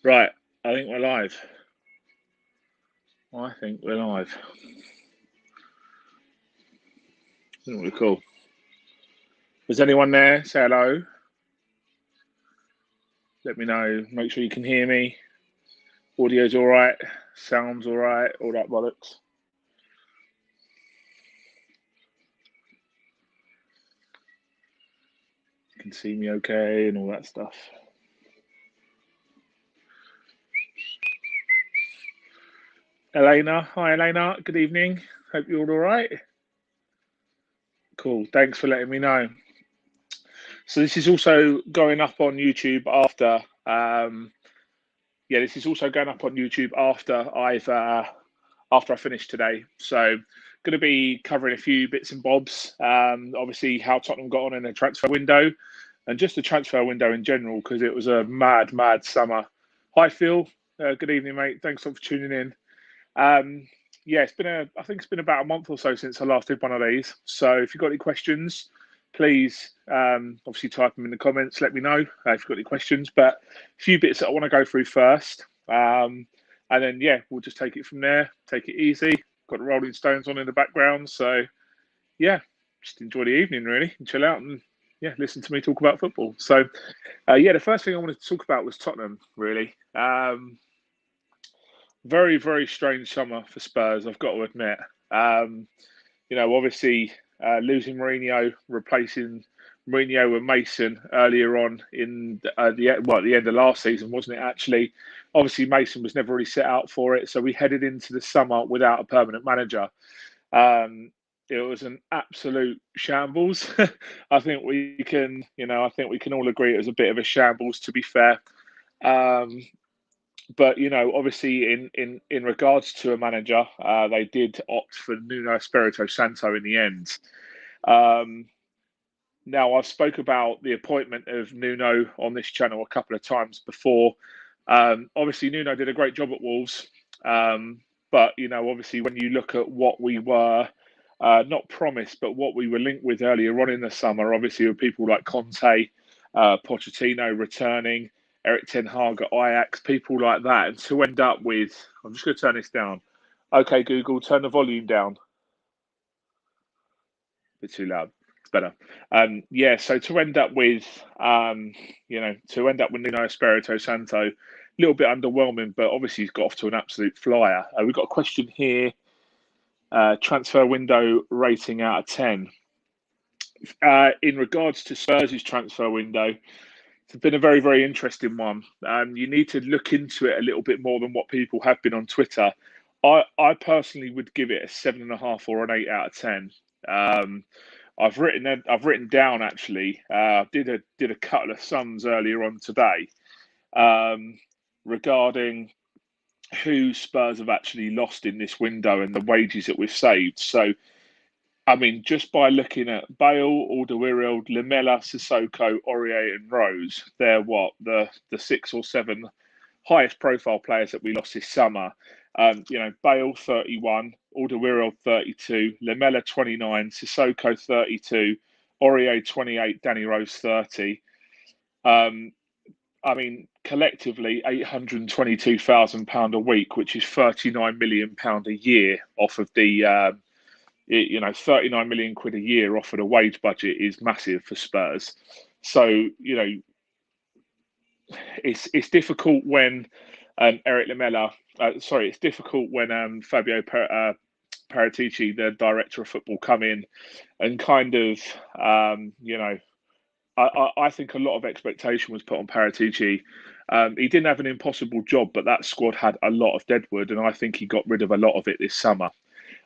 Right, I think we're live. I think we're live. I think we're cool. Is anyone there? Say hello. Let me know. Make sure you can hear me. Audio's all right. Sound's all right. All that bollocks. You can see me okay and all that stuff. Elena. Hi, Elena. Good evening. Hope you're all right. Cool. Thanks for letting me know. So this is also going up on YouTube after. This is also going up on YouTube after I finish today. So going to be covering a few bits and bobs. Obviously, how Tottenham got on in the transfer window, and just the transfer window in general, because it was a mad, mad summer. Hi, Phil. Good evening, mate. Thanks for tuning in. I think it's been about a month or so since I last did one of these. So if you've got any questions, please obviously type them in the comments. Let me know if you've got any questions. But a few bits that I want to go through first. And then, we'll just take it from there. Take it easy. Got the Rolling Stones on in the background. So, just enjoy the evening, really, and chill out and, listen to me talk about football. So, the first thing I wanted to talk about was Tottenham, really. Very, very strange summer for Spurs, I've got to admit. Obviously, losing Mourinho, replacing Mourinho with Mason earlier on in at the end of last season, wasn't it? Actually, obviously Mason was never really set out for it, so we headed into the summer without a permanent manager. It was an absolute shambles. I think we can all agree it was a bit of a shambles. To be fair. But obviously, in regards to a manager, they did opt for Nuno Espirito Santo in the end. Now, I've spoke about the appointment of Nuno on this channel a couple of times before. Obviously, Nuno did a great job at Wolves, but obviously, when you look at what we were not promised, but what we were linked with earlier on in the summer, obviously, with people like Conte, Pochettino returning. Eric Ten Hag at Ajax, people like that, and to end up with, I'm just going to turn this down. Okay, Google, turn the volume down. A bit too loud. It's better. So to end up with, Nuno Espirito Santo, a little bit underwhelming, but obviously he's got off to an absolute flyer. We've got a question here. Transfer window rating out of 10. In regards to Spurs' transfer window, it's been a very, very interesting one. You need to look into it a little bit more than what people have been on Twitter. I personally would give it a 7.5 or an 8 out of 10. I've written down actually. Did a couple of sums earlier on today regarding who Spurs have actually lost in this window and the wages that we've saved. So, I mean, just by looking at Bale, Alderweireld, Lamela, Sissoko, Aurier, and Rose, they're the 6 or 7 highest profile players that we lost this summer. Bale 31, Alderweireld 32, Lamela 29, Sissoko 32, Aurier 28, Danny Rose 30. Collectively, £822,000 a week, which is £39 million a year off of the. 39 million quid a year off of a wage budget is massive for Spurs. So, it's difficult when Eric Lamela, it's difficult when Fabio Paratici, the director of football, come in and kind of, I think a lot of expectation was put on Paratici. He didn't have an impossible job, but that squad had a lot of deadwood, and I think he got rid of a lot of it this summer.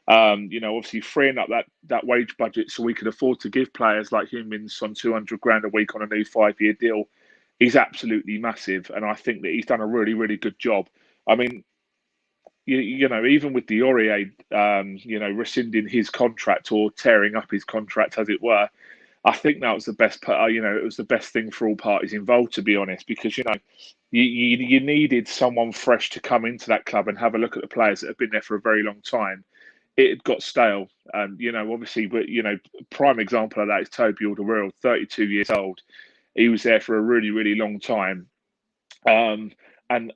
Obviously freeing up that wage budget so we could afford to give players like Humans on 200 grand a week on a new 5-year deal is absolutely massive. And I think that he's done a really, really good job. I mean, even with the Aurier, rescinding his contract or tearing up his contract, as it were, I think that was the best. It was the best thing for all parties involved, to be honest, because you needed someone fresh to come into that club and have a look at the players that have been there for a very long time. It had got stale, obviously, but prime example of that is Toby Alderweireld, 32 years old. He was there for a really, really long time, and and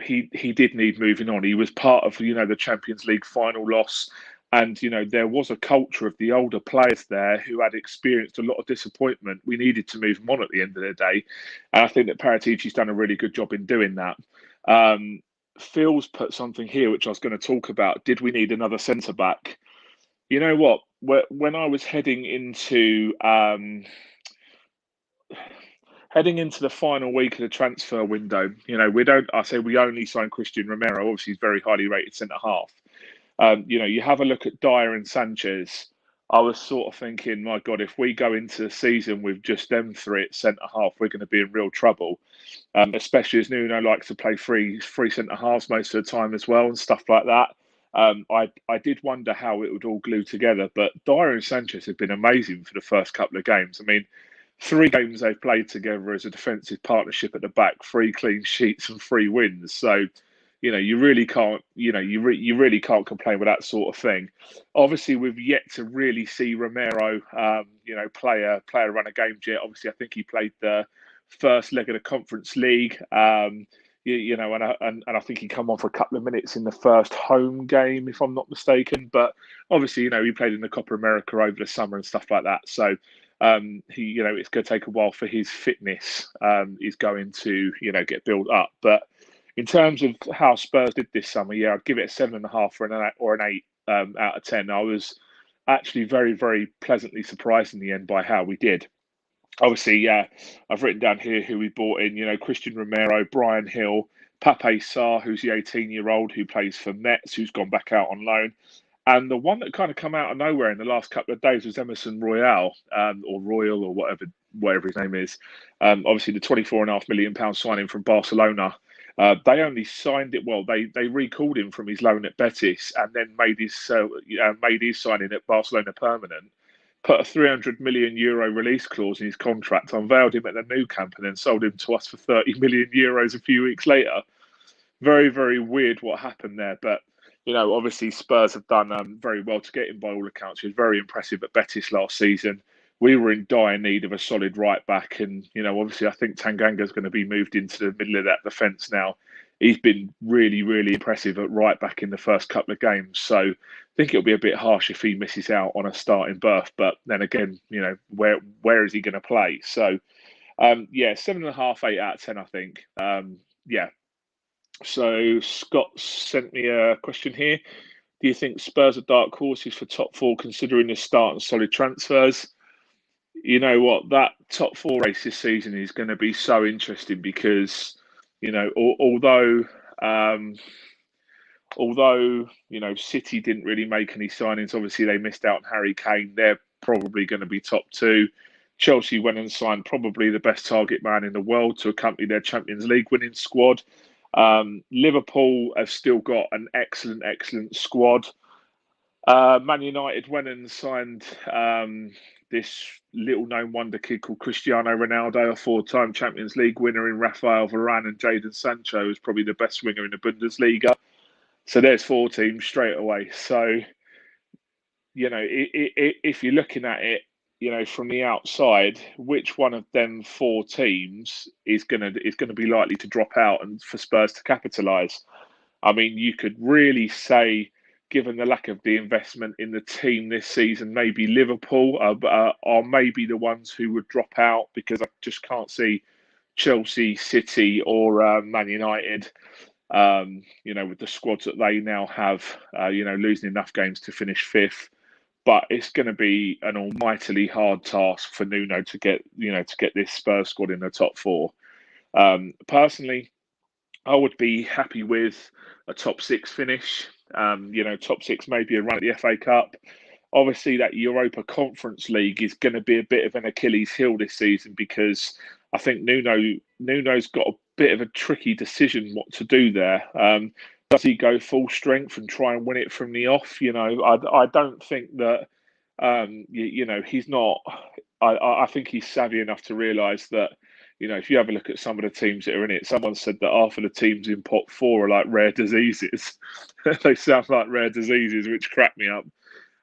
he did need moving on. He was part of the Champions League final loss, and there was a culture of the older players there who had experienced a lot of disappointment. We needed to move them on at the end of the day, and I think that Paratici's done a really good job in doing that. Phil's put something here which I was going to talk about. Did we need another centre back? You know what? When I was heading into the final week of the transfer window, we only signed Christian Romero. Obviously, he's very highly rated centre half. You have a look at Dyer and Sanchez. I was sort of thinking, my God, if we go into the season with just them three at centre half, we're going to be in real trouble. Especially as Nuno likes to play free centre halves most of the time as well and stuff like that. I did wonder how it would all glue together, but Dyer and Sanchez have been amazing for the first couple of games. I mean, 3 games they've played together as a defensive partnership at the back, 3 clean sheets and 3 wins. So, you really can't, you really can't complain with that sort of thing. Obviously, we've yet to really see Romero, play a run of games yet. Obviously, I think he played the first leg of the Conference League. And I think he come on for a couple of minutes in the first home game, if I'm not mistaken. But obviously, he played in the Copa America over the summer and stuff like that. So it's going to take a while for his fitness is going to get built up. But in terms of how Spurs did this summer, yeah, I'd give it a 7.5 or an 8 out of 10. I was actually very, very pleasantly surprised in the end by how we did. Obviously, yeah, I've written down here who we bought in. Christian Romero, Brian Hill, Pape Sarr, who's the 18-year-old who plays for Metz, who's gone back out on loan. And the one that kind of come out of nowhere in the last couple of days was Emerson Royale, or Royal, or whatever his name is. Obviously, the £24.5 million signing from Barcelona. They only signed it. Well, they recalled him from his loan at Betis, and then made his signing at Barcelona permanent. Put a €300 million release clause in his contract, unveiled him at the Nou Camp, and then sold him to us for €30 million a few weeks later. Very, very weird what happened there, but. Obviously Spurs have done very well to get him by all accounts. He was very impressive at Betis last season. We were in dire need of a solid right back, and obviously I think Tanganga's going to be moved into the middle of that defence now. He's been really, really impressive at right back in the first couple of games. So I think it'll be a bit harsh if he misses out on a starting berth. But then again, where is he going to play? So 7.5, 8 out of 10, I think. Yeah. So Scott sent me a question here. Do you think Spurs are dark horses for top 4 considering the start and solid transfers? You know what? That top 4 race this season is going to be so interesting because, although City didn't really make any signings, obviously they missed out on Harry Kane. They're probably going to be top 2. Chelsea went and signed probably the best target man in the world to accompany their Champions League winning squad. Liverpool have still got an excellent squad. Man United went and signed this little-known wonder kid called Cristiano Ronaldo, a 4-time Champions League winner in Rafael Varane, and Jadon Sancho is probably the best winger in the Bundesliga. So there's 4 teams straight away. So, if you're looking at it, from the outside, which one of them 4 teams is gonna be likely to drop out and for Spurs to capitalise? I mean, you could really say, given the lack of the investment in the team this season, maybe Liverpool are maybe the ones who would drop out, because I just can't see Chelsea, City, or Man United. With the squads that they now have, losing enough games to finish 5th. But it's going to be an almightily hard task for Nuno to get this Spurs squad in the top 4. Personally, I would be happy with a top 6 finish. Top 6, maybe a run at the FA Cup. Obviously, that Europa Conference League is going to be a bit of an Achilles heel this season, because I think Nuno's got a bit of a tricky decision what to do there. Does he go full strength and try and win it from the off? I don't think that, he's not. I think he's savvy enough to realise that, if you have a look at some of the teams that are in it, someone said that half of the teams in pot 4 are like rare diseases. They sound like rare diseases, which crack me up.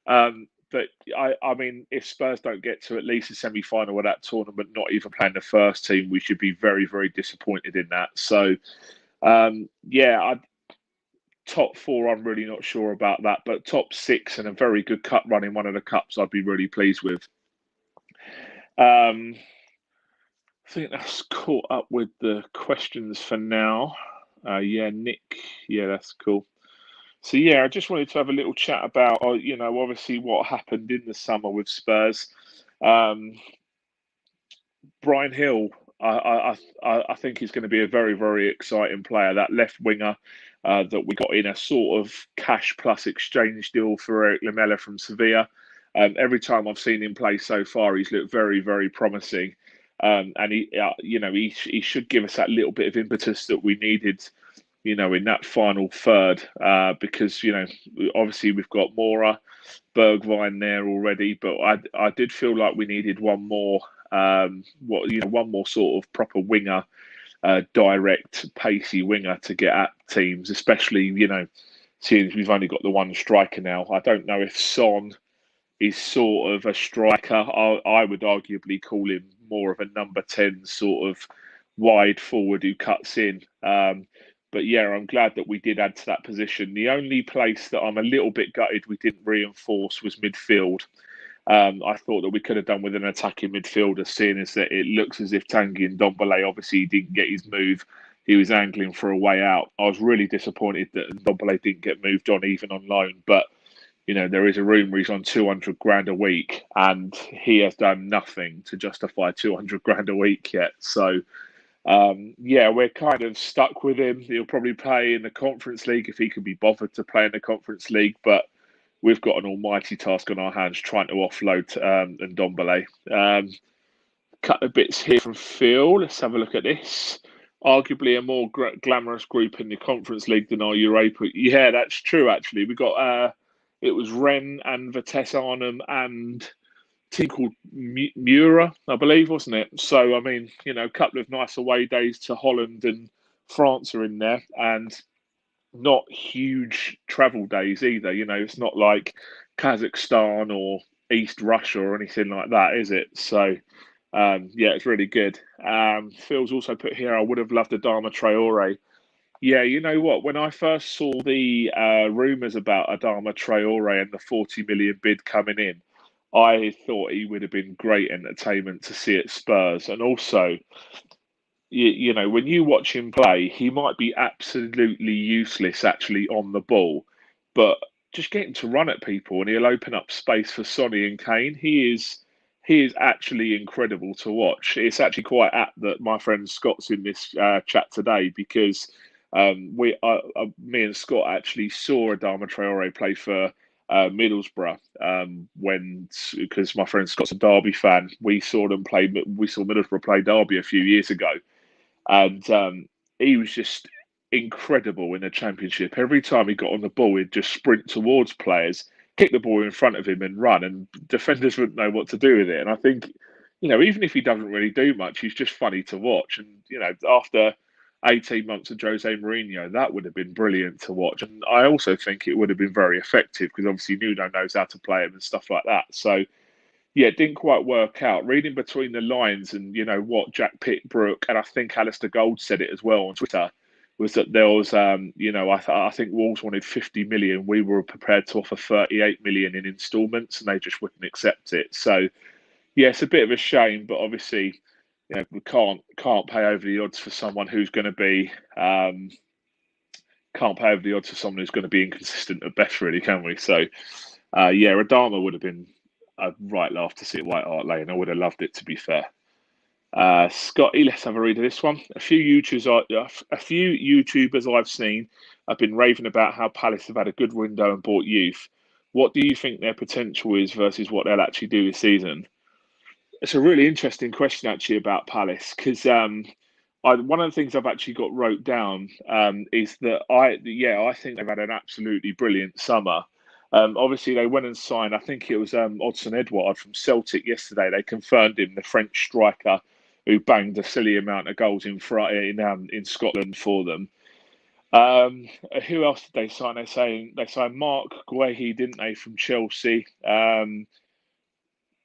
But I mean, if Spurs don't get to at least a semi-final of that tournament, not even playing the first team, we should be very, very disappointed in that. So, Yeah, top four, I'm really not sure about that, but top six and a very good cup run in one of the cups, I'd be really pleased with. Um, I think that's caught up with the questions for now. Yeah, Nick. Yeah, that's cool. So yeah, I just wanted to have a little chat about, obviously what happened in the summer with Spurs. Um, Brian Hill, I think he's going to be a very, very exciting player. That left winger that we got in a sort of cash plus exchange deal for Eric Lamela from Sevilla. Every time I've seen him play so far, he's looked very, very promising. And he should give us that little bit of impetus that we needed, in that final third, because obviously we've got Mora, Bergwijn there already, but I did feel like we needed one more, one more sort of proper winger, direct, pacey winger to get at teams, especially seeing as we've only got the one striker now. I don't know if Son is sort of a striker. I would arguably call him more of a number 10 sort of wide forward who cuts in. But yeah, I'm glad that we did add to that position. The only place that I'm a little bit gutted we didn't reinforce was midfield. I thought that we could have done with an attacking midfielder, seeing as that it looks as if Tanguy and Ndombele obviously didn't get his move. He was angling for a way out. I was really disappointed that Ndombele didn't get moved on even on loan. But, there is a rumour he's on 200 grand a week, and he has done nothing to justify 200 grand a week yet. So, yeah, we're kind of stuck with him. He'll probably play in the Conference League if he can be bothered to play in the Conference League, but we've got an almighty task on our hands trying to offload Ndombele. Cut the bits here from Phil. Let's have a look at this. Arguably a more glamorous group in the Conference League than our Europa. Yeah, that's true. Actually, we got it was Rennes and Vitesse Arnhem and a team called Mura, I believe, wasn't it? So I mean, a couple of nice away days to Holland and France are in there, and not huge travel days either. It's not like Kazakhstan or East Russia or anything like that, is it? So, yeah, it's really good. Phil's also put here, I would have loved Adama Traore. Yeah, you know what? When I first saw the rumours about Adama Traore and the 40 million bid coming in, I thought he would have been great entertainment to see at Spurs. And also, when you watch him play, he might be absolutely useless actually on the ball, but just get him to run at people and he'll open up space for Sonny and Kane. He is actually incredible to watch. It's actually quite apt that my friend Scott's in this chat today because me and Scott actually saw Adama Traore play for Middlesbrough because my friend Scott's a Derby fan. We saw Middlesbrough play Derby a few years ago, and he was just incredible in the Championship. Every time he got on the ball, he'd just sprint towards players, kick the ball in front of him, and run. And defenders wouldn't know what to do with it. And I think, even if he doesn't really do much, he's just funny to watch. And after 18 months of Jose Mourinho, that would have been brilliant to watch. And I also think it would have been very effective because obviously Nuno knows how to play him and stuff like that. So yeah, it didn't quite work out. Reading between the lines and, what Jack Pitt-Brooke and I think Alistair Gold said it as well on Twitter was that there was, I think Wolves wanted 50 million. We were prepared to offer 38 million in instalments and they just wouldn't accept it. So, yeah, it's a bit of a shame, but obviously, we can't pay over the odds for someone who's going to be, can't pay over the odds for someone who's going to be inconsistent at best, really, can we? So, yeah, Adama would have been a right laugh to see at White Hart Lane. I would have loved it, to be fair. Scotty, let's have a read of this one. A few YouTubers I've seen have been raving about how Palace have had a good window and bought youth. What do you think their potential is versus what they'll actually do this season? It's a really interesting question actually about Palace because one of the things I've actually got wrote down is that I think they've had an absolutely brilliant summer. Obviously, they went and signed. I think it was Odsonne Edouard from Celtic yesterday. They confirmed him, the French striker who banged a silly amount of goals in Scotland for them. Who else did they sign? They signed Mark Guehi, didn't they, from Chelsea?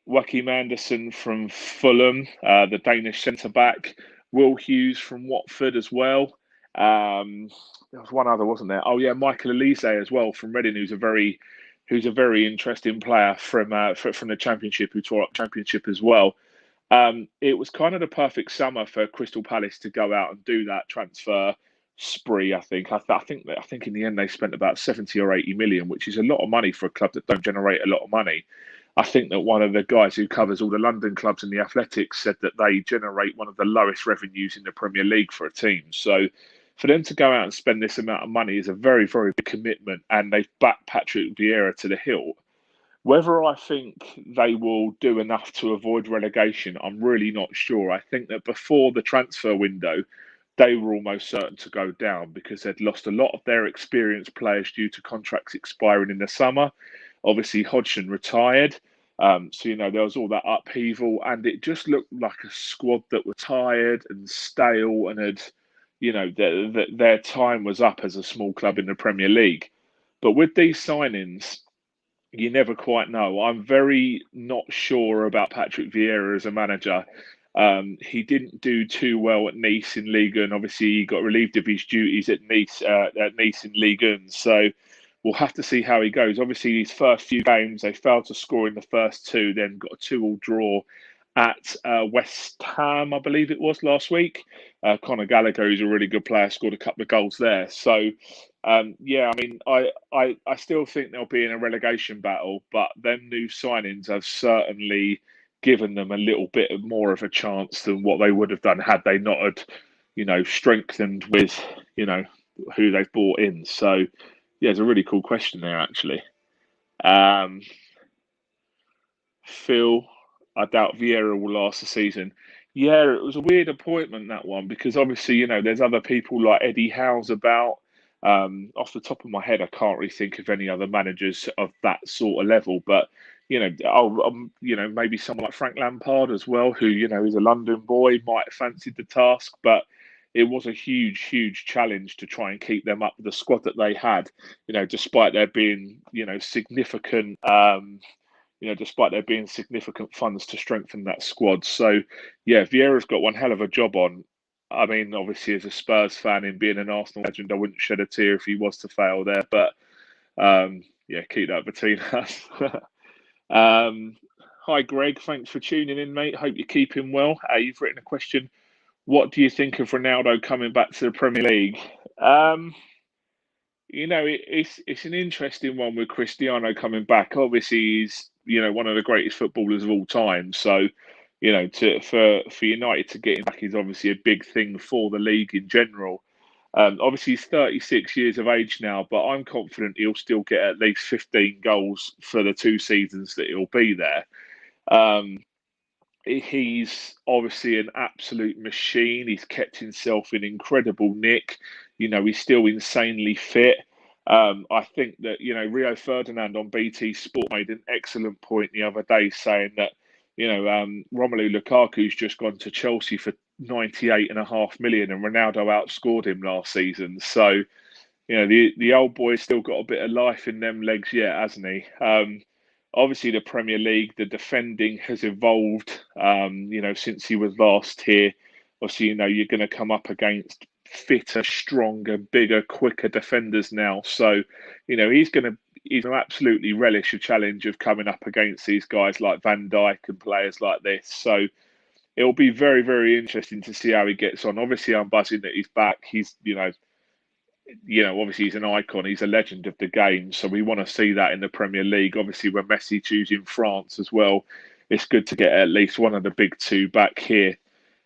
Joachim Andersen from Fulham, the Danish centre back. Will Hughes from Watford as well. There was one other, wasn't there? Oh yeah, Michael Elise as well from Reading, who's a very interesting player from the Championship, who tore up Championship as well. It was kind of the perfect summer for Crystal Palace to go out and do that transfer spree. I think. I think in the end they spent about 70 or 80 million, which is a lot of money for a club that don't generate a lot of money. I think that one of the guys who covers all the London clubs in the Athletics said that they generate one of the lowest revenues in the Premier League for a team. So for them to go out and spend this amount of money is a very, very big commitment, and they've backed Patrick Vieira to the hilt. Whether I think they will do enough to avoid relegation, I'm really not sure. I think that before the transfer window, they were almost certain to go down because they'd lost a lot of their experienced players due to contracts expiring in the summer. Obviously, Hodgson retired. So, there was all that upheaval, and it just looked like a squad that were tired and stale and had, their time was up as a small club in the Premier League. But with these signings, you never quite know. I'm very not sure about Patrick Vieira as a manager. He didn't do too well at Nice in Liga, and obviously he got relieved of his duties at Nice in Liga. So we'll have to see how he goes. Obviously, his first few games, they failed to score in the first two, then got a 2-2 draw at West Ham, I believe it was last week. Conor Gallagher, who's a really good player, scored a couple of goals there. So, yeah, I mean, I still think they'll be in a relegation battle, but them new signings have certainly given them a little bit more of a chance than what they would have done had they not had, strengthened with, who they've brought in. So, yeah, it's a really cool question there, actually. Phil, I doubt Vieira will last the season. Yeah, it was a weird appointment, that one, because obviously, there's other people like Eddie Howe's about. Off the top of my head, I can't really think of any other managers of that sort of level. But, maybe someone like Frank Lampard as well, who, is a London boy, might have fancied the task. But it was a huge, huge challenge to try and keep them up with the squad that they had, despite there being, significant funds to strengthen that squad. So, yeah, Vieira's got one hell of a job on. I mean, obviously, as a Spurs fan and being an Arsenal legend, I wouldn't shed a tear if he was to fail there. But, yeah, keep that between us. Hi, Greg. Thanks for tuning in, mate. Hope you're keeping well. You've written a question. What do you think of Ronaldo coming back to the Premier League? It's an interesting one with Cristiano coming back. Obviously, he's one of the greatest footballers of all time. So, for United to get him back is obviously a big thing for the league in general. Obviously, he's 36 years of age now, but I'm confident he'll still get at least 15 goals for the 2 seasons that he'll be there. He's obviously an absolute machine. He's kept himself in incredible nick. He's still insanely fit. I think that, Rio Ferdinand on BT Sport made an excellent point the other day saying that, Romelu Lukaku's just gone to Chelsea for 98.5 million and Ronaldo outscored him last season. So, the old boy's still got a bit of life in them legs yet, hasn't he? Obviously, the Premier League, the defending has evolved, since he was last here. Obviously, you're going to come up against fitter, stronger, bigger, quicker defenders now. So, he's going to absolutely relish a challenge of coming up against these guys like Van Dijk and players like this. So, it'll be very, very interesting to see how he gets on. Obviously, I'm buzzing that he's back. He's, obviously he's an icon. He's a legend of the game. So we want to see that in the Premier League. Obviously, when Messi choosing France as well, it's good to get at least one of the big two back here.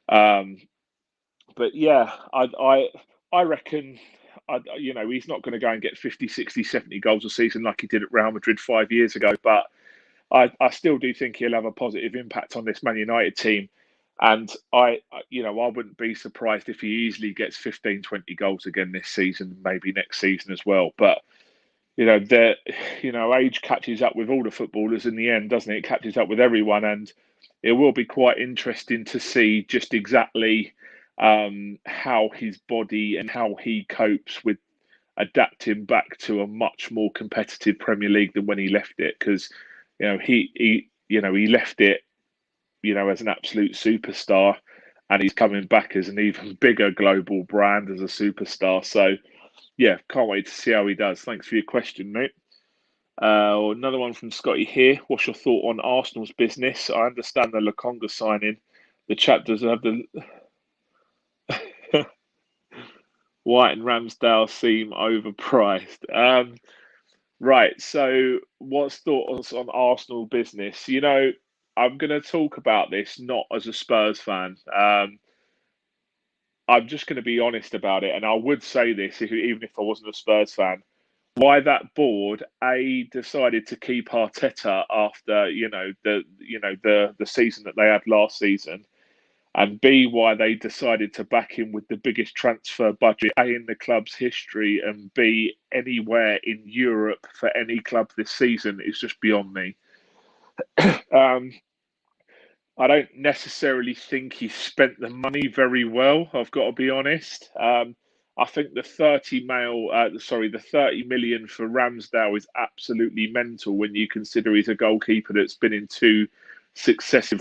But yeah, I reckon, he's not going to go and get 50, 60, 70 goals a season like he did at Real Madrid 5 years ago. But I still do think he'll have a positive impact on this Man United team. And I wouldn't be surprised if he easily gets 15, 20 goals again this season, maybe next season as well. But, age catches up with all the footballers in the end, doesn't it? It catches up with everyone. And it will be quite interesting to see just exactly how his body and how he copes with adapting back to a much more competitive Premier League than when he left it. Because, he left it, as an absolute superstar. and he's coming back as an even bigger global brand as a superstar. So, yeah, can't wait to see how he does. Thanks for your question, mate. Another one from Scotty here. What's your thought on Arsenal's business? I understand the Lokonga signing. The chap does have the White and Ramsdale seem overpriced. Right. So, what's thoughts on Arsenal business? I'm going to talk about this not as a Spurs fan. I'm just going to be honest about it, and I would say this even if I wasn't a Spurs fan. Why that board decided to keep Arteta after the season that they had last season, and B, why they decided to back him with the biggest transfer budget in the club's history, and B, anywhere in Europe for any club this season is just beyond me. I don't necessarily think he spent the money very well. I've got to be honest. I think the 30 million for Ramsdale is absolutely mental when you consider he's a goalkeeper that's been in two successive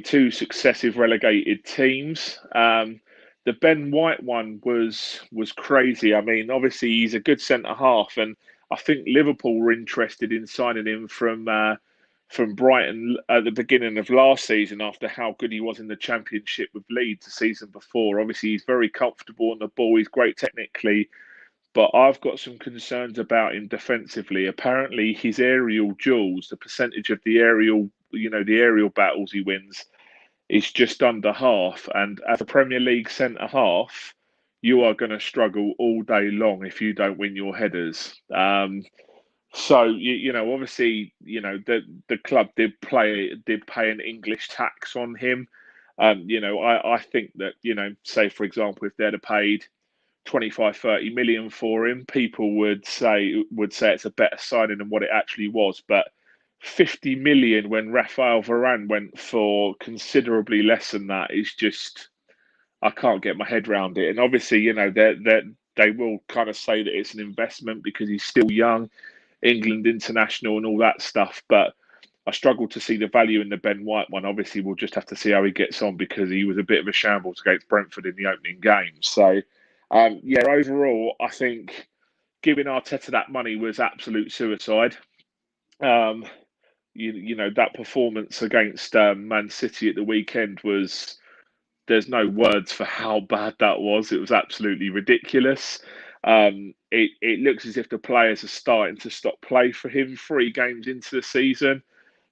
two successive relegated teams. The Ben White one was crazy. I mean, obviously he's a good centre half, and I think Liverpool were interested in signing him from Brighton at the beginning of last season after how good he was in the Championship with Leeds the season before. Obviously, he's very comfortable on the ball. He's great technically, but I've got some concerns about him defensively. Apparently, his aerial duels, the percentage of the aerial battles he wins, is just under half. And as a Premier League centre half, you are going to struggle all day long if you don't win your headers. So obviously, the club did pay an English tax on him. I think that say for example, if they'd have paid 25-30 million for him, people would say it's a better signing than what it actually was. But 50 million when Rafael Varane went for considerably less than that is just, I can't get my head around it. And obviously, they will kind of say that it's an investment because he's still young, England international and all that stuff. But I struggle to see the value in the Ben White one. Obviously, we'll just have to see how he gets on because he was a bit of a shambles against Brentford in the opening game. So, overall, I think giving Arteta that money was absolute suicide. That performance against Man City at the weekend there's no words for how bad that was. It was absolutely ridiculous. It looks as if the players are starting to stop play for him 3 games into the season.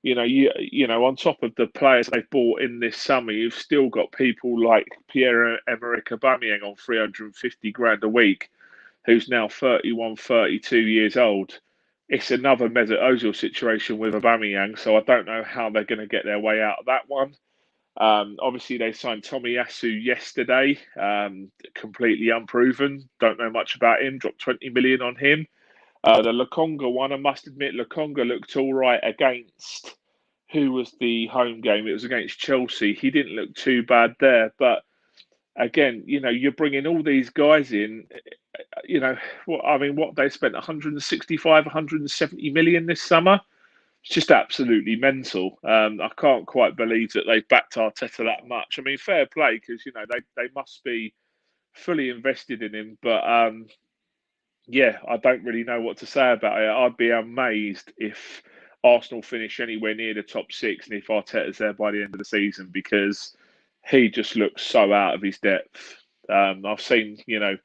On top of the players they've bought in this summer, you've still got people like Pierre-Emerick Aubameyang on 350 grand a week, who's now 31, 32 years old. It's another Mesut Ozil situation with Aubameyang, so I don't know how they're going to get their way out of that one. Obviously, they signed Tommy Yasu yesterday, completely unproven. Don't know much about him. Dropped 20 million on him. The Lokonga one, I must admit, Lokonga looked all right against, who was the home game? It was against Chelsea. He didn't look too bad there. But again, you're bringing all these guys in. What they spent 165, 170 million this summer. It's just absolutely mental. I can't quite believe that they backed Arteta that much. I mean, fair play because they must be fully invested in him. But I don't really know what to say about it. I'd be amazed if Arsenal finish anywhere near the top 6 and if Arteta's there by the end of the season because he just looks so out of his depth. I've seen a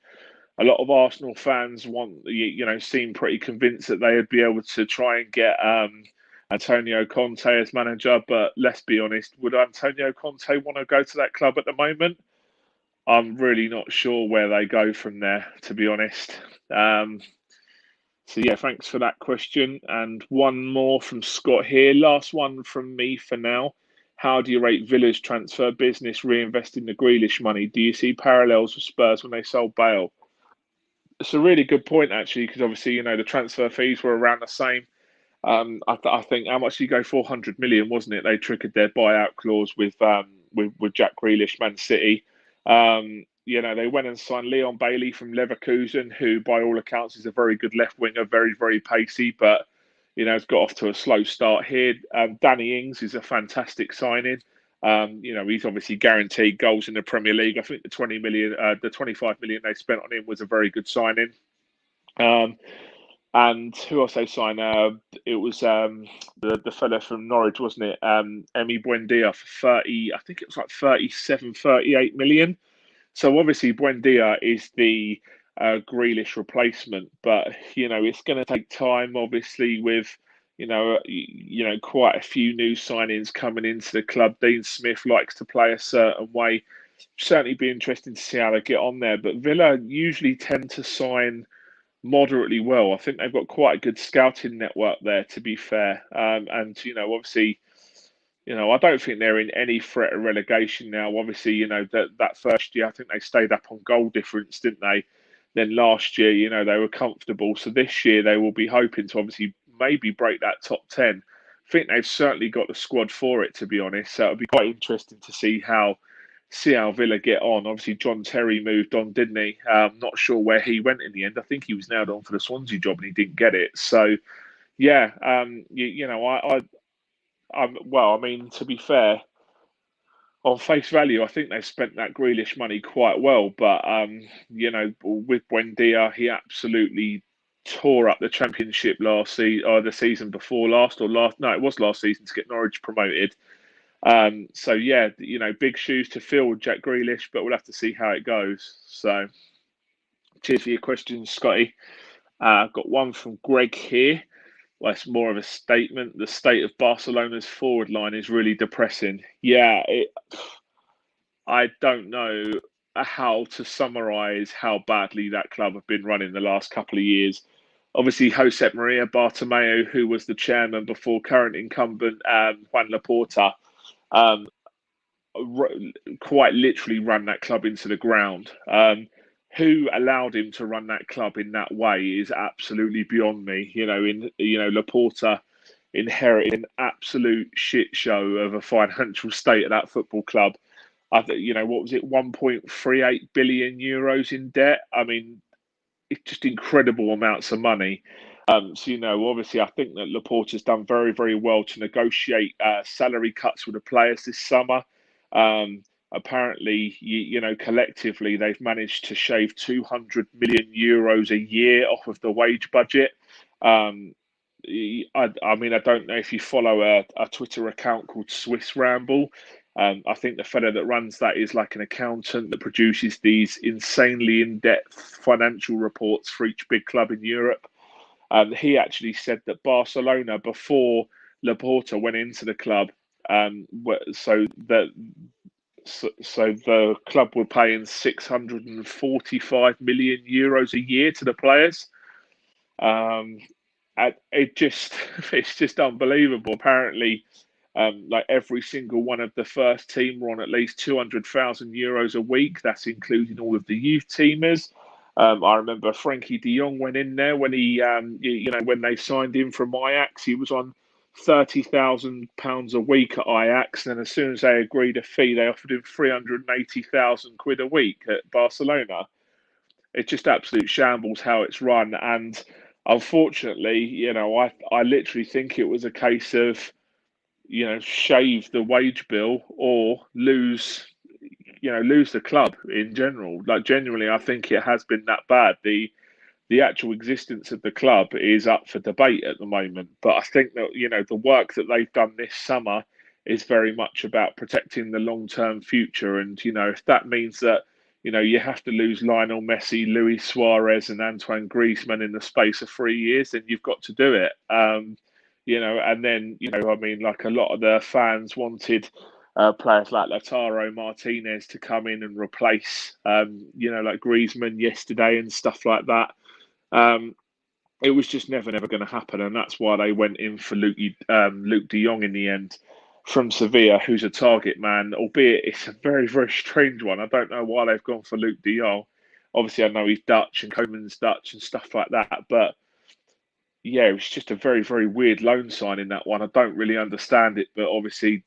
lot of Arsenal fans seem pretty convinced that they would be able to try and get Antonio Conte as manager, but let's be honest, would Antonio Conte want to go to that club at the moment? I'm really not sure where they go from there, to be honest. Thanks for that question. And one more from Scott here. Last one from me for now. How do you rate Villa's transfer business reinvesting the Grealish money? Do you see parallels with Spurs when they sold Bale? It's a really good point, actually, because obviously, the transfer fees were around the same. I think how much did you go? 400 million, wasn't it? They triggered their buyout clause with Jack Grealish, Man City. They went and signed Leon Bailey from Leverkusen, who by all accounts is a very good left winger, very very pacey. But has got off to a slow start here. Danny Ings is a fantastic signing. He's obviously guaranteed goals in the Premier League. I think the 25 million they spent on him was a very good signing. And who else they signed? It was the fella from Norwich, wasn't it? Emi Buendia for 30, I think it was like 37, 38 million. So obviously Buendia is the Grealish replacement, but it's going to take time. Obviously, with quite a few new signings coming into the club. Dean Smith likes to play a certain way. Certainly be interesting to see how they get on there. But Villa usually tend to sign moderately well. I think they've got quite a good scouting network there, to be fair. And obviously, I don't think they're in any threat of relegation now. Obviously, that first year, I think they stayed up on goal difference, didn't they? Then last year, they were comfortable. So this year, they will be hoping to obviously maybe break that top 10. I think they've certainly got the squad for it, to be honest. So it'll be quite interesting to see how Villa get on. Obviously, John Terry moved on, didn't he? Not sure where he went in the end. I think he was nailed on for the Swansea job and he didn't get it. So, yeah, well, I mean, to be fair, on face value, I think they've spent that Grealish money quite well. But with Buendia, he absolutely tore up the Championship last season, or the season before last, or last. No, it was last season to get Norwich promoted. So yeah, big shoes to fill with Jack Grealish, but we'll have to see how it goes. So, cheers for your questions, Scotty. I've got one from Greg here. Well, it's more of a statement. The state of Barcelona's forward line is really depressing. Yeah, I don't know how to summarise how badly that club have been running the last couple of years. Obviously, Josep Maria Bartomeu, who was the chairman before current incumbent Juan Laporta, quite literally run that club into the ground. Who allowed him to run that club in that way is absolutely beyond me. Laporta inherited an absolute shit show of a financial state of that football club. I think, what was it, 1.38 billion euros in debt? I mean, it's just incredible amounts of money. So, obviously, I think that Laporta's done very, very well to negotiate salary cuts with the players this summer. Apparently, collectively, they've managed to shave 200 million euros a year off of the wage budget. I mean, I don't know if you follow a Twitter account called Swiss Ramble. I think the fellow that runs that is like an accountant that produces these insanely in-depth financial reports for each big club in Europe. He actually said that Barcelona, before Laporta went into the club, so the club were paying 645 million euros a year to the players. It's just unbelievable. Apparently, like every single one of the first team were on at least 200,000 euros a week. That's including all of the youth teamers. I remember Frankie de Jong went in there when when they signed him from Ajax. He was on £30,000 a week at Ajax, and as soon as they agreed a fee, they offered him 380,000 quid a week at Barcelona. It's just absolute shambles how it's run, and unfortunately, I literally think it was a case of shave the wage bill or lose the club in general. Like, genuinely, I think it has been that bad. The actual existence of the club is up for debate at the moment. But I think that, the work that they've done this summer is very much about protecting the long-term future. And, if that means that, you have to lose Lionel Messi, Luis Suarez and Antoine Griezmann in the space of 3 years, then you've got to do it. And then, I mean, like, a lot of the fans wanted players like Lautaro Martinez to come in and replace, like Griezmann yesterday and stuff like that. It was just never going to happen, and that's why they went in for Luke de Jong in the end from Sevilla, who's a target man, albeit it's a very, very strange one. I don't know why they've gone for Luke de Jong. Obviously, I know he's Dutch and Koeman's Dutch and stuff like that, but yeah, it was just a very, very weird loan sign in that one. I don't really understand it, but obviously,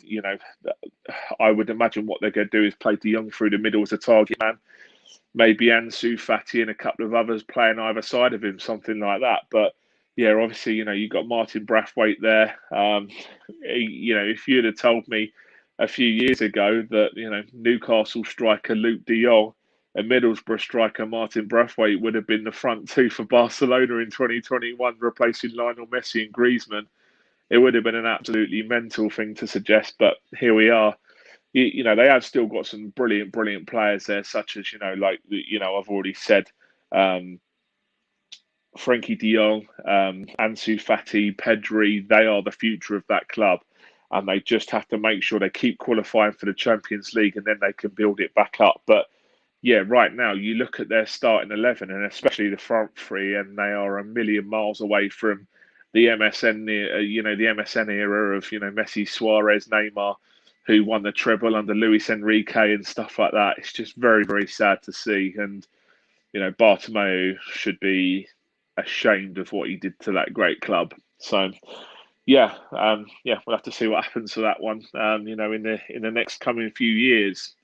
I would imagine what they're going to do is play de Jong through the middle as a target man. Maybe Ansu Fati and a couple of others playing either side of him, something like that. But yeah, obviously, you got Martin Braithwaite there. If you'd have told me a few years ago that, Newcastle striker Luke de Jong and Middlesbrough striker Martin Braithwaite would have been the front two for Barcelona in 2021, replacing Lionel Messi and Griezmann, it would have been an absolutely mental thing to suggest. But here we are. They have still got some brilliant, brilliant players there, such as, I've already said, um, Frankie de Jong, Ansu Fati, Pedri, they are the future of that club. And they just have to make sure they keep qualifying for the Champions League and then they can build it back up. But yeah, right now you look at their starting 11 and especially the front three, and they are a million miles away from the the MSN era of, Messi, Suarez, Neymar, who won the treble under Luis Enrique and stuff like that. It's just very, very sad to see. And Bartomeu should be ashamed of what he did to that great club. So, we'll have to see what happens to that one. In the next coming few years.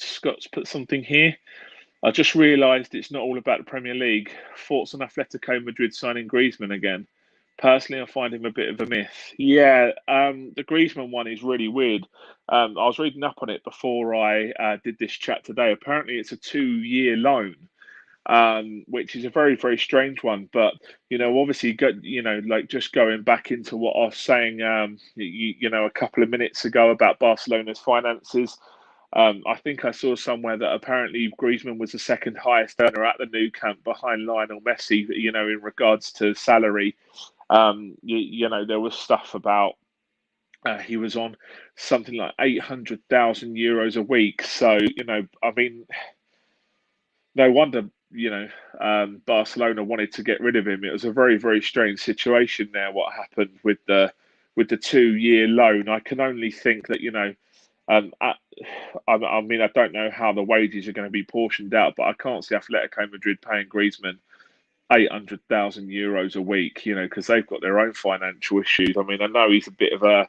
Scott's put something here. I just realised it's not all about the Premier League. Thoughts on Atletico Madrid signing Griezmann again? Personally, I find him a bit of a myth. Yeah, the Griezmann one is really weird. I was reading up on it before I did this chat today. Apparently, it's a 2-year loan, which is a very, very strange one. But obviously, like just going back into what I was saying, a couple of minutes ago about Barcelona's finances. I think I saw somewhere that apparently Griezmann was the second highest earner at the Nou Camp behind Lionel Messi. In regards to salary, there was stuff about he was on something like 800,000 euros a week. So I mean, no wonder Barcelona wanted to get rid of him. It was a very, very strange situation there. What happened with the 2-year loan? I can only think that I mean, I don't know how the wages are going to be portioned out, but I can't see Atletico Madrid paying Griezmann 800,000 euros a week, because they've got their own financial issues. I mean, I know he's a bit of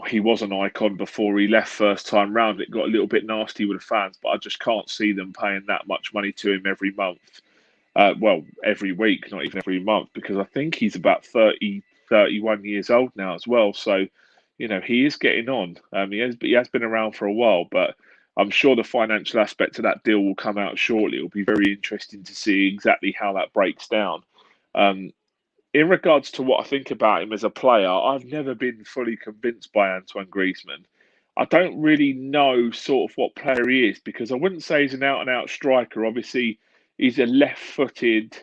he was an icon before he left first time round. It got a little bit nasty with the fans, but I just can't see them paying that much money to him every month. Every week, not even every month, because I think he's about 30, 31 years old now as well. So, he is getting on. He has been around for a while, but I'm sure the financial aspect of that deal will come out shortly. It'll be very interesting to see exactly how that breaks down. In regards to what I think about him as a player, I've never been fully convinced by Antoine Griezmann. I don't really know sort of what player he is, because I wouldn't say he's an out and out striker. Obviously, he's a left footed,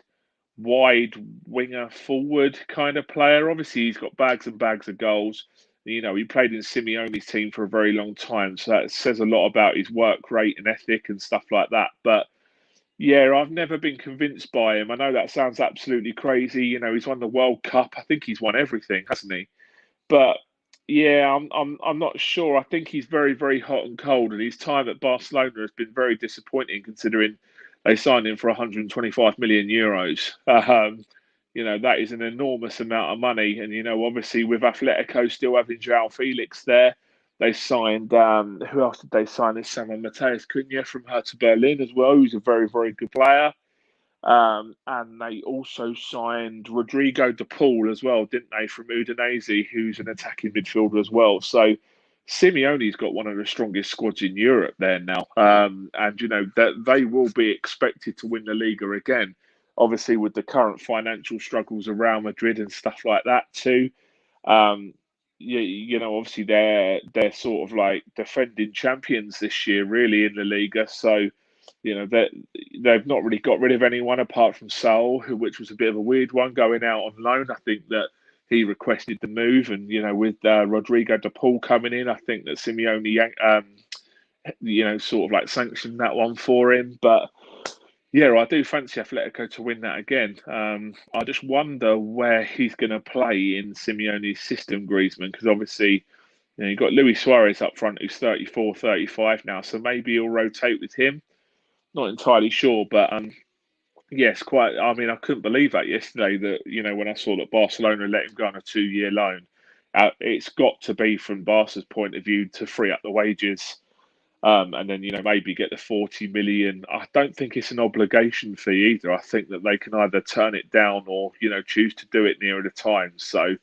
wide winger forward kind of player. Obviously, he's got bags and bags of goals. He played in Simeone's team for a very long time, so that says a lot about his work rate and ethic and stuff like that. But yeah, I've never been convinced by him. I know that sounds absolutely crazy. He's won the World Cup. I think he's won everything, hasn't he? But yeah, I'm not sure. I think he's very, very hot and cold, and his time at Barcelona has been very disappointing considering they signed him for 125 million euros. That is an enormous amount of money, and obviously with Atletico still having João Felix there, they signed who else did they sign this summer? Mateus Cunha from Hertha Berlin as well, who's a very, very good player. And they also signed Rodrigo de Paul as well, didn't they, from Udinese, who's an attacking midfielder as well. So Simeone's got one of the strongest squads in Europe there now. And, that they will be expected to win the Liga again, obviously with the current financial struggles around Madrid and stuff like that too. Um, obviously they're sort of like defending champions this year, really, in the Liga. So, that they've not really got rid of anyone apart from Saul, which was a bit of a weird one going out on loan. I think that he requested the move, and with Rodrigo de Paul coming in, I think that Simeone, sort of like sanctioned that one for him. But yeah, I do fancy Atletico to win that again. I just wonder where he's going to play in Simeone's system, Griezmann, because obviously, you've got Luis Suarez up front, who's 34, 35 now, so maybe he'll rotate with him. Not entirely sure, but yes, quite. I mean, I couldn't believe that yesterday. That when I saw that Barcelona let him go on a 2-year loan, it's got to be from Barca's point of view to free up the wages. and then maybe get the 40 million. I don't think it's an obligation fee either. I think that they can either turn it down or choose to do it nearer the time. So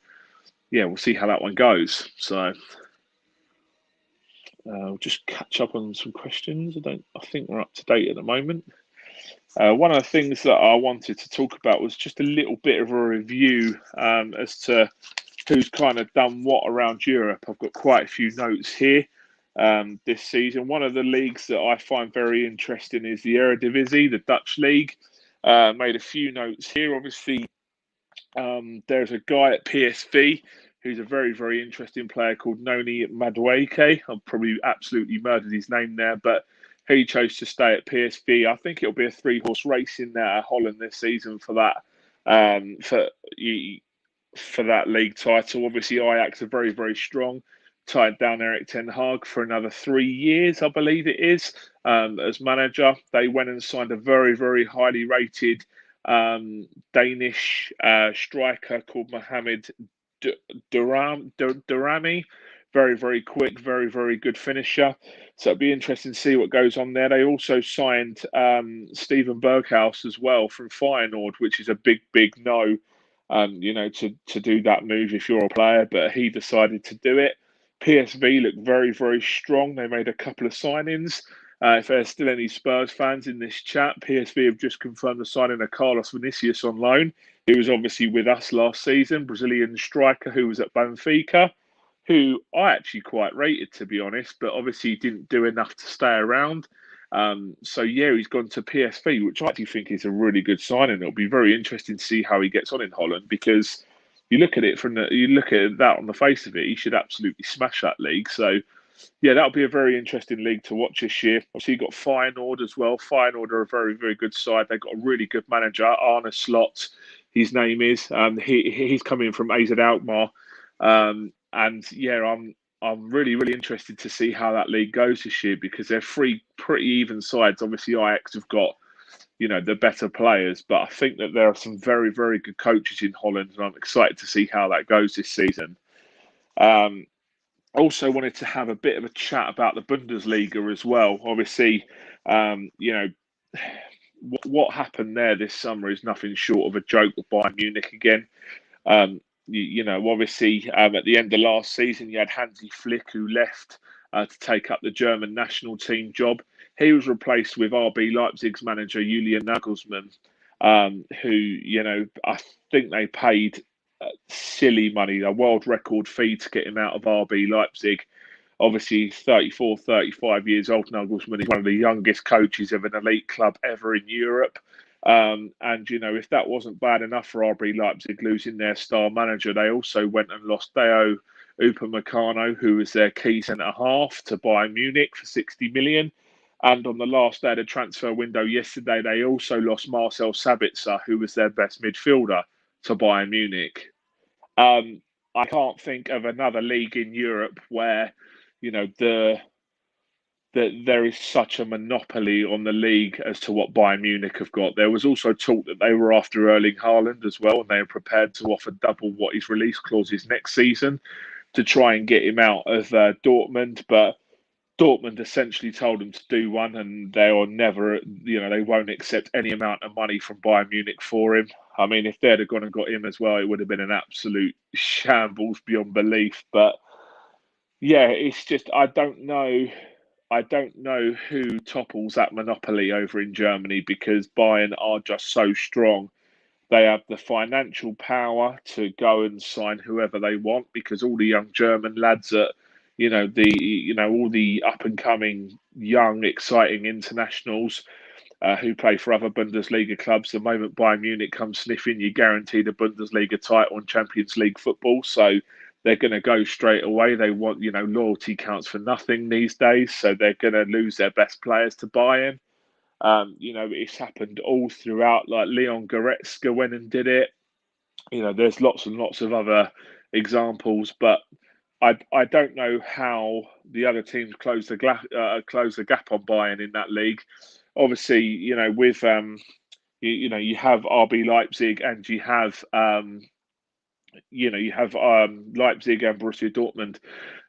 yeah, we'll see how that one goes. So we'll just catch up on some questions. I think we're up to date at the moment. One of the things that I wanted to talk about was just a little bit of a review as to who's kind of done what around Europe. I've got quite a few notes here this season. One of the leagues that I find very interesting is the Eredivisie, the Dutch league. Made a few notes here. Obviously, there's a guy at PSV who's a very, very interesting player called Noni Madueke. I've probably absolutely murdered his name there, but he chose to stay at PSV. I think it'll be a 3-horse race in Holland this season for that. For that league title. Obviously, Ajax are very, very strong. Tied down Erik ten Hag for another 3 years, I believe it is, as manager. They went and signed a very, very highly rated Danish striker called Mohamed Durami. Very, very quick, very, very good finisher. So it'd be interesting to see what goes on there. They also signed Steven Berghaus as well from Feyenoord, which is a big, big no. To do that move if you're a player, but he decided to do it. PSV look very, very strong. They made a couple of signings. If there's still any Spurs fans in this chat, PSV have just confirmed the signing of Carlos Vinicius on loan, who was obviously with us last season, Brazilian striker who was at Benfica, who I actually quite rated, to be honest, but obviously didn't do enough to stay around. So yeah, he's gone to PSV, which I actually think is a really good signing. It'll be very interesting to see how he gets on in Holland, because you look at that on the face of it, he should absolutely smash that league. So yeah, that'll be a very interesting league to watch this year. Obviously, you've got Feyenoord as well. Feyenoord are a very, very good side. They've got a really good manager, Arne Slot, his name is. He's coming from AZ Alkmaar, and yeah, I'm really, really interested to see how that league goes this year, because they're three pretty even sides. Obviously, Ajax have got, the better players, but I think that there are some very, very good coaches in Holland, and I'm excited to see how that goes this season. Also wanted to have a bit of a chat about the Bundesliga as well. Obviously, what happened there this summer is nothing short of a joke with Bayern Munich again. Obviously, at the end of last season, you had Hansi Flick, who left to take up the German national team job. He was replaced with RB Leipzig's manager, Julian Nagelsmann, who, I think they paid silly money, a world record fee to get him out of RB Leipzig. Obviously, 34, 35 years old, Nagelsmann is one of the youngest coaches of an elite club ever in Europe. And, if that wasn't bad enough for RB Leipzig losing their star manager, they also went and lost Deo Upamecano, who was their key centre-half, to Bayern Munich for 60 million. And on the last day of the transfer window yesterday, they also lost Marcel Sabitzer, who was their best midfielder, to Bayern Munich. I can't think of another league in Europe where, there is such a monopoly on the league as to what Bayern Munich have got. There was also talk that they were after Erling Haaland as well, and they were prepared to offer double what his release clause is next season to try and get him out of Dortmund. But Dortmund essentially told them to do one, and they will never, they won't accept any amount of money from Bayern Munich for him. I mean, if they'd have gone and got him as well, it would have been an absolute shambles beyond belief. But yeah, it's just, I don't know who topples that monopoly over in Germany, because Bayern are just so strong. They have the financial power to go and sign whoever they want, because all the young German lads at, all the up and coming young, exciting internationals who play for other Bundesliga clubs. The moment Bayern Munich comes sniffing, you guaranteed a Bundesliga title and Champions League football. So they're going to go straight away. They want, loyalty counts for nothing these days. So they're going to lose their best players to Bayern. It's happened all throughout. Like Leon Goretzka went and did it. There's lots and lots of other examples, but I don't know how the other teams close the gap on Bayern in that league. Obviously, with you have RB Leipzig, and you have Leipzig and Borussia Dortmund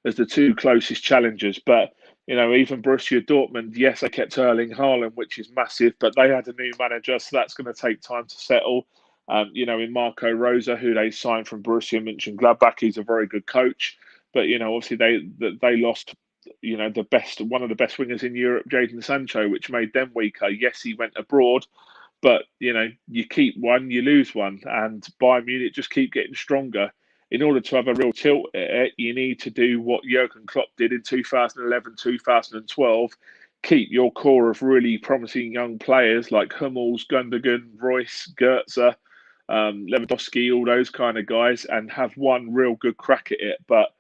as the two closest challengers. But Even Borussia Dortmund, yes, they kept Erling Haaland, which is massive, but they had a new manager, so that's going to take time to settle. In Marco Rosa, who they signed from Borussia Mönchengladbach, he's a very good coach, but obviously they lost, one of the best wingers in Europe, Jadon Sancho, which made them weaker. Yes, he went abroad, but you keep one, you lose one, and Bayern Munich just keep getting stronger. In order to have a real tilt at it, you need to do what Jurgen Klopp did in 2011, 2012. Keep your core of really promising young players like Hummels, Gundogan, Royce, Goetze, Lewandowski, all those kind of guys, and have one real good crack at it. But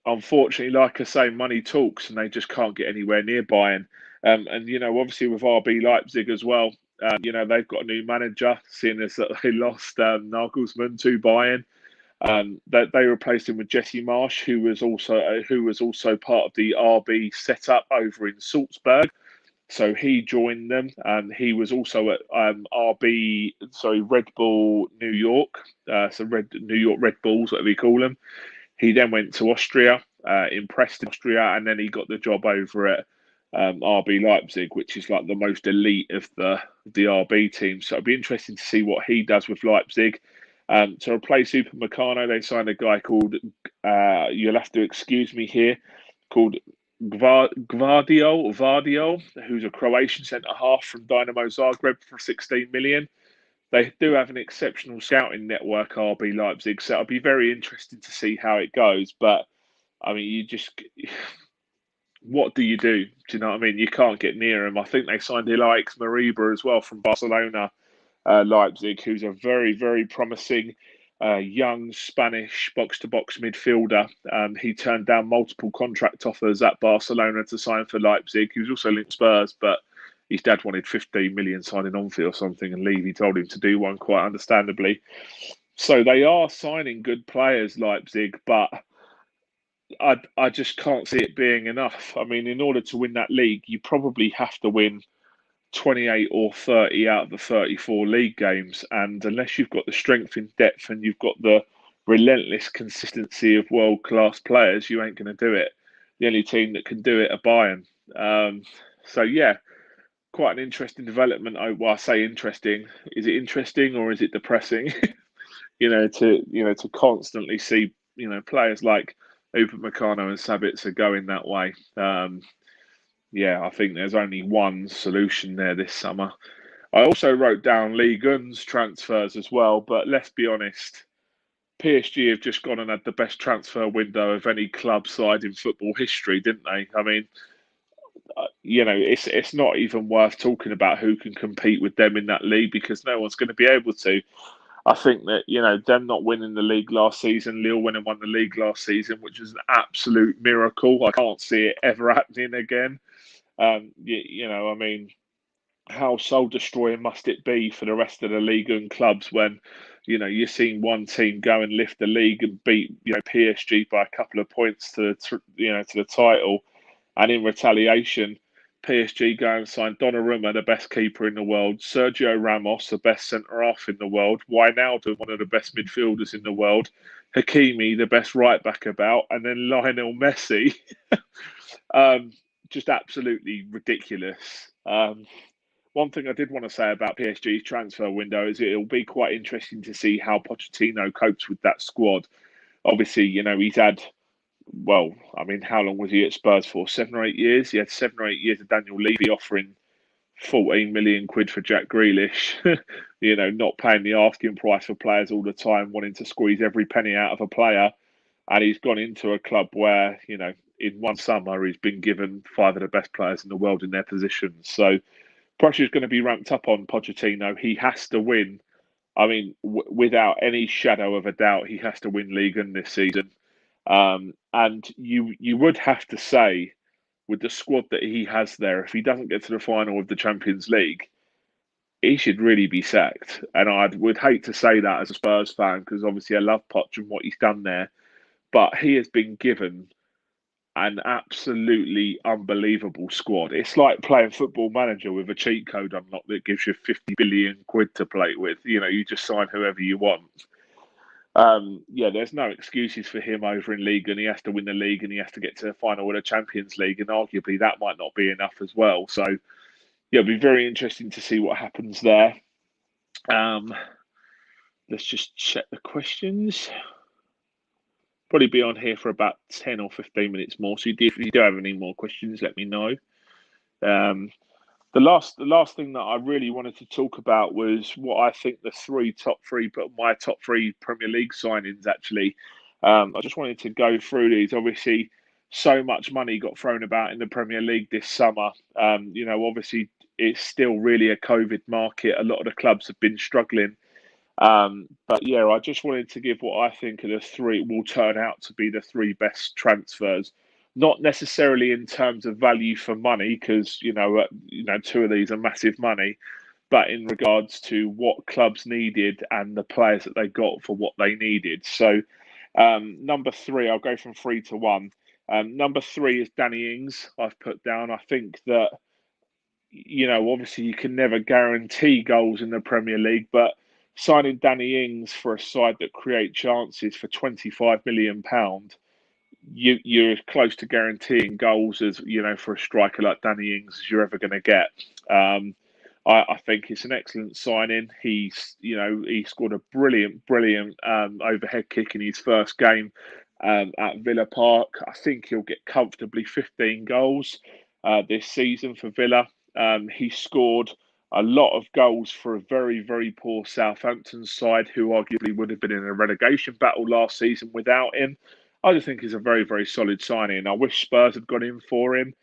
unfortunately, like I say, money talks, and they just can't get anywhere near Bayern. Obviously with RB Leipzig as well, they've got a new manager, seeing as that they lost Nagelsmann to Bayern. They replaced him with Jesse Marsch, who was also part of the RB setup over in Salzburg. So he joined them, and he was also at Red Bull New York. New York Red Bulls, whatever you call them. He then went to Austria, impressed in Austria, and then he got the job over at RB Leipzig, which is like the most elite of the RB team. So it'll be interesting to see what he does with Leipzig. To replace Upamecano, they signed a guy called, you'll have to excuse me here, called Gvardiol, who's a Croatian centre-half from Dynamo Zagreb for 16 million. They do have an exceptional scouting network, RB Leipzig, so it'll be very interesting to see how it goes. But, I mean, what do you do? Do you know what I mean? You can't get near him. I think they signed Ilaix Mariba as well from Barcelona, Leipzig, who's a very, very promising young Spanish box-to-box midfielder. He turned down multiple contract offers at Barcelona to sign for Leipzig. He was also linked to Spurs, but his dad wanted 15 million signing on fee or something and leave. He told him to do one, quite understandably. So they are signing good players, Leipzig, but I just can't see it being enough. I mean, in order to win that league, you probably have to win 28 or 30 out of the 34 league games. And unless you've got the strength in depth and you've got the relentless consistency of world-class players, you ain't going to do it. The only team that can do it are Bayern. Quite an interesting development. I say interesting. Is it interesting or is it depressing? To constantly see, players like Upamecano and Sabitzer going that way. I think there's only one solution there this summer. I also wrote down Ligue 1's transfers as well, but let's be honest, PSG have just gone and had the best transfer window of any club side in football history, didn't they? I mean, it's not even worth talking about who can compete with them in that league because no one's going to be able to. I think that, them not winning the league last season, Lille went and won the league last season, which was an absolute miracle. I can't see it ever happening again. I mean, how soul destroying must it be for the rest of the league and clubs when, you're seeing one team go and lift the league and beat, PSG by a couple of points to the title, and in retaliation, PSG go and sign Donnarumma, the best keeper in the world, Sergio Ramos, the best centre half in the world, Wijnaldum, one of the best midfielders in the world, Hakimi, the best right back about, and then Lionel Messi. Just absolutely ridiculous. One thing I did want to say about PSG's transfer window is it'll be quite interesting to see how Pochettino copes with that squad. Obviously, he's had, how long was he at Spurs for? 7 or 8 years? He had 7 or 8 years of Daniel Levy offering 14 million quid for Jack Grealish, not paying the asking price for players all the time, wanting to squeeze every penny out of a player. And he's gone into a club where, in one summer, he's been given 5 of the best players in the world in their positions. So pressure is going to be ramped up on Pochettino. He has to win. I mean, without any shadow of a doubt, he has to win Ligue 1 this season. And you would have to say, with the squad that he has there, if he doesn't get to the final of the Champions League, he should really be sacked. And I would hate to say that as a Spurs fan, because obviously I love Poch and what he's done there. But he has been given an absolutely unbelievable squad. It's like playing Football Manager with a cheat code unlocked that gives you 50 billion quid to play with. You just sign whoever you want. Yeah, there's no excuses for him over in league, and he has to win the league, and he has to get to the final of the Champions League, and arguably that might not be enough as well. So yeah, it'll be very interesting to see what happens there. Let's just check the questions. Probably be on here for about 10 or 15 minutes more. So if you do have any more questions, let me know. The last thing that I really wanted to talk about was what I think the my top three Premier League signings actually. I just wanted to go through these. Obviously, so much money got thrown about in the Premier League this summer. Obviously it's still really a COVID market. A lot of the clubs have been struggling. But yeah, I just wanted to give what I think are the three will turn out to be the three best transfers. Not necessarily in terms of value for money, because two of these are massive money, but in regards to what clubs needed and the players that they got for what they needed. So, number three, I'll go from 3 to 1. Number three is Danny Ings. I've put down. I think that obviously you can never guarantee goals in the Premier League, but signing Danny Ings for a side that create chances for £25 million, you're as close to guaranteeing goals as for a striker like Danny Ings as you're ever going to get. I think it's an excellent signing. He scored a brilliant overhead kick in his first game at Villa Park. I think he'll get comfortably 15 goals this season for Villa. He scored a lot of goals for a very, very poor Southampton side, who arguably would have been in a relegation battle last season without him. I just think he's a very, very solid signing. I wish Spurs had gone in for him,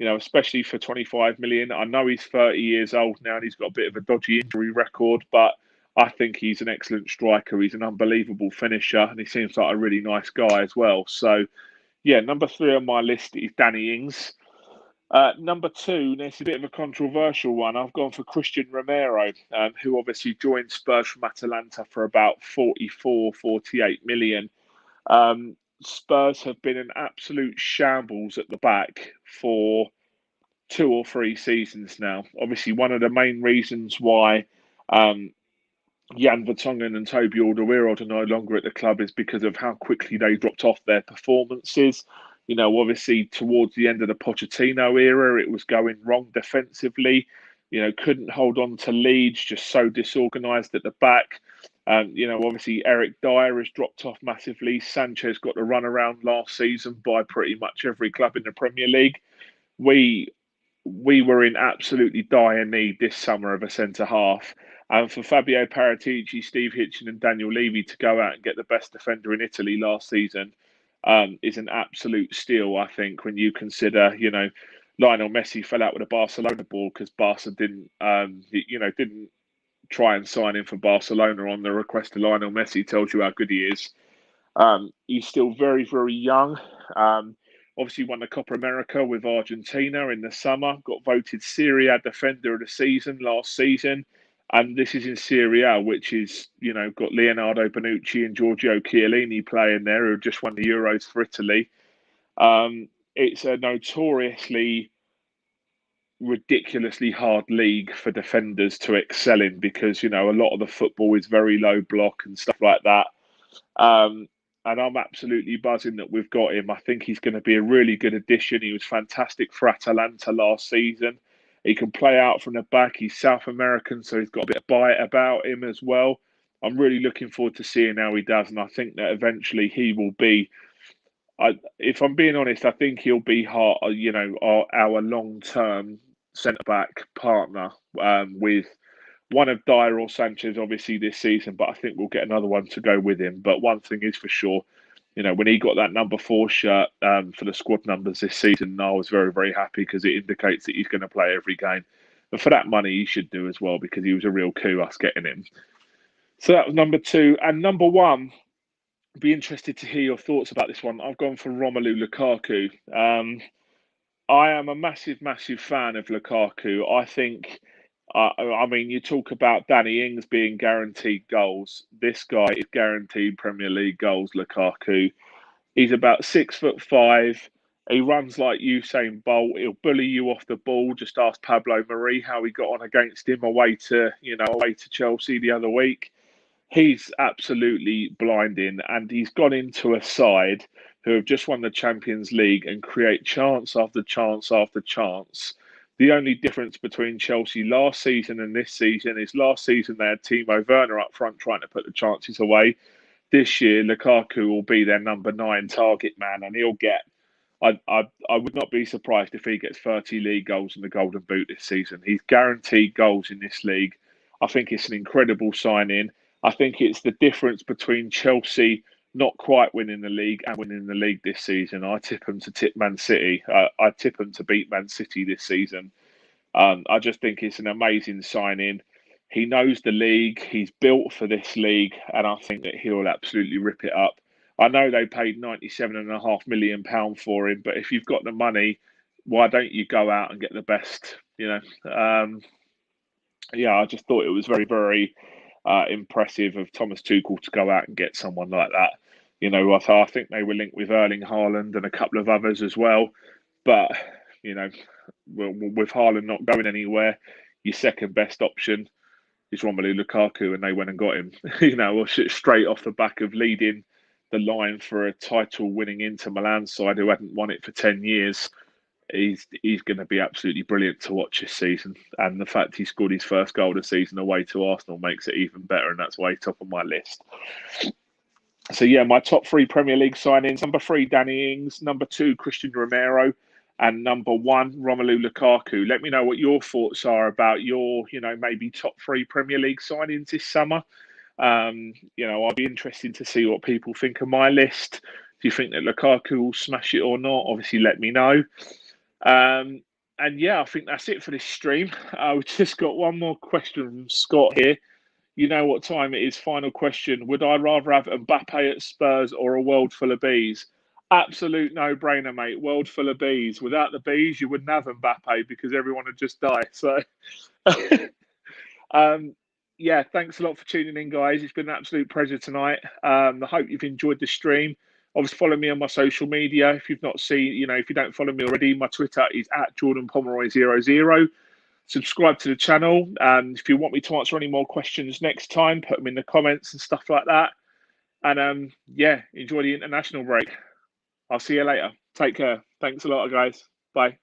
especially for 25 million. I know he's 30 years old now and he's got a bit of a dodgy injury record, but I think he's an excellent striker. He's an unbelievable finisher and he seems like a really nice guy as well. So, yeah, number three on my list is Danny Ings. Number two, this is a bit of a controversial one. I've gone for Christian Romero, who obviously joined Spurs from Atalanta for about 48 million. Spurs have been an absolute shambles at the back for 2 or 3 seasons now. Obviously, one of the main reasons why Jan Vertonghen and Toby Alderweireld are no longer at the club is because of how quickly they dropped off their performances. Obviously towards the end of the Pochettino era, it was going wrong defensively. Couldn't hold on to leads, just so disorganised at the back. Obviously Eric Dyer has dropped off massively. Sanchez got the run around last season by pretty much every club in the Premier League. We were in absolutely dire need this summer of a centre half. And for Fabio Paratici, Steve Hitchen and Daniel Levy to go out and get the best defender in Italy last season is an absolute steal, I think, when you consider, Lionel Messi fell out with a Barcelona ball because Barca didn't try and sign him for Barcelona on the request of Lionel Messi. Tells you how good he is. He's still very, very young. Obviously won the Copa America with Argentina in the summer. Got voted Serie A Defender of the Season last season. And this is in Serie A, which is, got Leonardo Bonucci and Giorgio Chiellini playing there, who just won the Euros for Italy. It's a notoriously ridiculously hard league for defenders to excel in because, a lot of the football is very low block and stuff like that. And I'm absolutely buzzing that we've got him. I think he's going to be a really good addition. He was fantastic for Atalanta last season. He can play out from the back. He's South American, so he's got a bit of bite about him as well. I'm really looking forward to seeing how he does, and I think that eventually he will be. If I'm being honest, I think he'll be our long-term centre-back partner with one of Dyer or Sanchez, obviously, this season, but I think we'll get another one to go with him. But one thing is for sure, when he got that number 4 shirt for the squad numbers this season, I was very, very happy because it indicates that he's going to play every game. And for that money, he should do as well because he was a real coup, us getting him. So that was number 2. And number 1, I'd be interested to hear your thoughts about this one. I've gone for Romelu Lukaku. I am a massive, massive fan of Lukaku. I think... you talk about Danny Ings being guaranteed goals. This guy is guaranteed Premier League goals, Lukaku. He's about 6'5". He runs like Usain Bolt. He'll bully you off the ball. Just ask Pablo Mari how he got on against him away to Chelsea the other week. He's absolutely blinding, and he's gone into a side who have just won the Champions League and create chance after chance after chance. The only difference between Chelsea last season and this season is last season they had Timo Werner up front trying to put the chances away. This year, Lukaku will be their number 9 target man, and he'll get. I would not be surprised if he gets 30 league goals in the Golden Boot this season. He's guaranteed goals in this league. I think it's an incredible signing. I think it's the difference between Chelsea not quite winning the league and winning the league this season. I tip them to tip Man City. I tip them to beat Man City this season. I just think it's an amazing signing. He knows the league. He's built for this league, and I think that he'll absolutely rip it up. I know they paid £97.5 million for him, but if you've got the money, why don't you go out and get the best? Yeah, I just thought it was very, very impressive of Thomas Tuchel to go out and get someone like that. I think they were linked with Erling Haaland and a couple of others as well, but you know, with Haaland not going anywhere, your second best option is Romelu Lukaku, and they went and got him. Straight off the back of leading the line for a title-winning Inter Milan side who hadn't won it for 10 years. He's going to be absolutely brilliant to watch this season, and the fact he scored his first goal of the season away to Arsenal makes it even better, and that's why he's top of my list. So yeah, my top 3 Premier League signings: number 3, Danny Ings; number 2, Christian Romero; and number 1, Romelu Lukaku. Let me know what your thoughts are about your, maybe top 3 Premier League signings this summer. I'll be interested to see what people think of my list. Do you think that Lukaku will smash it or not? Obviously, let me know. And yeah, I think that's it for this stream. I've just got one more question from Scott here. You know what time it is? Final question. Would I rather have Mbappe at Spurs or a world full of bees? Absolute no-brainer, mate. World full of bees. Without the bees, you wouldn't have Mbappe because everyone would just die. So, yeah, thanks a lot for tuning in, guys. It's been an absolute pleasure tonight. I hope you've enjoyed the stream. Obviously, follow me on my social media. If you've not seen, if you don't follow me already, my Twitter is at JordanPomeroy00. Subscribe to the channel. And if you want me to answer any more questions next time, put them in the comments and stuff like that. And yeah, enjoy the international break. I'll see you later. Take care. Thanks a lot, guys. Bye.